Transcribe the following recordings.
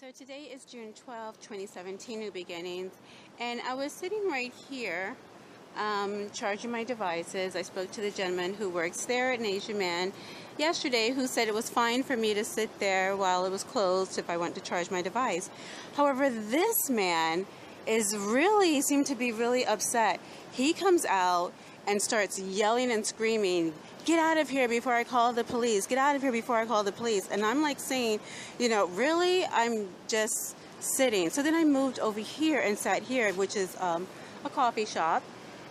So today is June 12, 2017, New Beginnings, and I was sitting right here charging my devices. I spoke to the gentleman who works there, an Asian man, yesterday, who said it was fine for me to sit there while it was closed if I went to charge my device. However, this man seemed to be really upset. He comes out and starts yelling and screaming, "Get out of here before I call the police. Get out of here before I call the police." And I'm like saying, really? I'm just sitting. So then I moved over here and sat here, which is a coffee shop.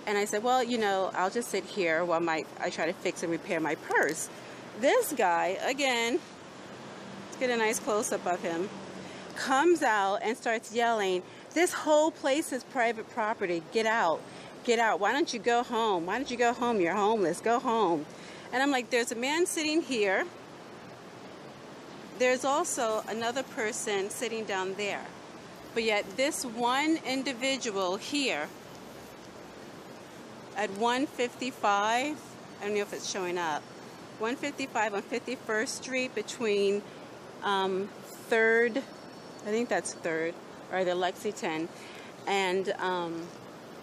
And I said, well, I'll just sit here while I try to fix and repair my purse. This guy, again, let's get a nice close-up of him, comes out and starts yelling, "This whole place is private property. Get out. Get out. Why don't you go home? Why don't you go home? You're homeless. Go home." And I'm like, there's a man sitting here. There's also another person sitting down there. But yet this one individual here at 155, I don't know if it's showing up, 155 on 51st Street between 3rd, I think that's 3rd, or the Lexington, and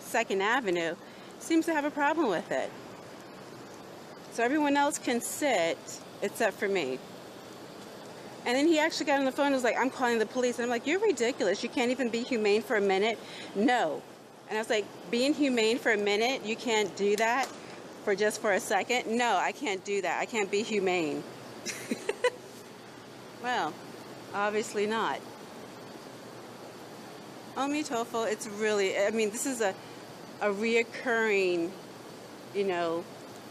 2nd Avenue, seems to have a problem with it. So everyone else can sit except for me. And then he actually got on the phone and was like, "I'm calling the police." And I'm like, "You're ridiculous. You can't even be humane for a minute?" No. And I was like, being humane for a minute, you can't do that for just for a second? No, I can't do that. I can't be humane. Well, obviously not. Omitofo, it's really, this is a reoccurring,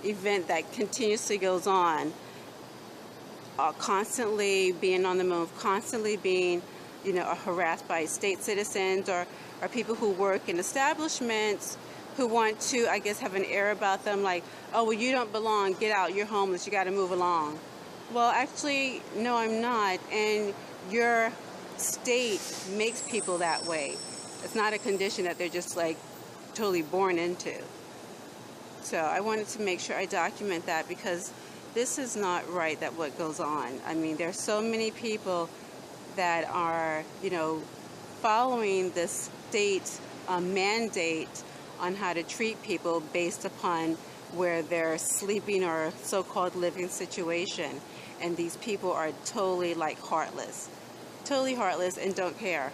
event that continuously goes on. Constantly being on the move, constantly being, harassed by state citizens or people who work in establishments who want to, I guess, have an air about them like, "Oh, well, you don't belong. Get out. You're homeless. You got to move along." Well, actually, no, I'm not. And your state makes people that way. It's not a condition that they're just like totally born into. So I wanted to make sure I document that, because this is not right, that what goes on. There's so many people that are, following this state mandate on how to treat people based upon where they're sleeping or so-called living situation. And these people are totally heartless and don't care.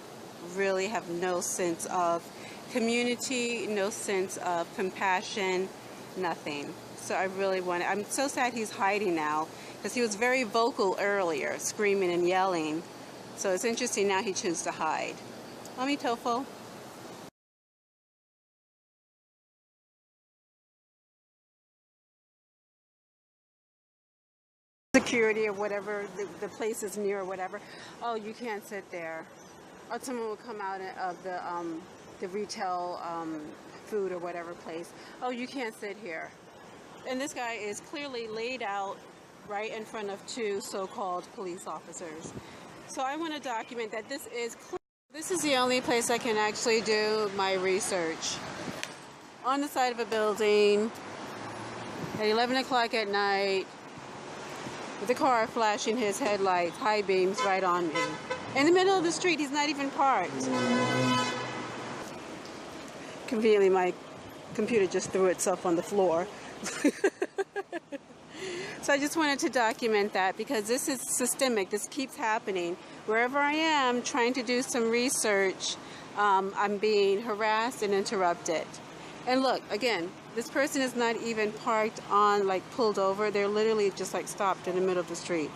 Really have no sense of community, no sense of compassion, nothing. So I really I'm so sad he's hiding now, because he was very vocal earlier, screaming and yelling. So it's interesting now he chose to hide. Omitofo. Security or whatever, the place is near or whatever. "Oh, you can't sit there." Or someone will come out of the retail food or whatever place. "Oh, you can't sit here." And this guy is clearly laid out right in front of two so-called police officers. So I want to document that this is the only place I can actually do my research. On the side of a building at 11 o'clock at night, with the car flashing his headlights, high beams right on me. In the middle of the street, he's not even parked. Conveniently, my computer just threw itself on the floor. So I just wanted to document that, because this is systemic. This keeps happening. Wherever I am trying to do some research, I'm being harassed and interrupted. And look, again, this person is not even parked on, pulled over. They're literally just stopped in the middle of the street.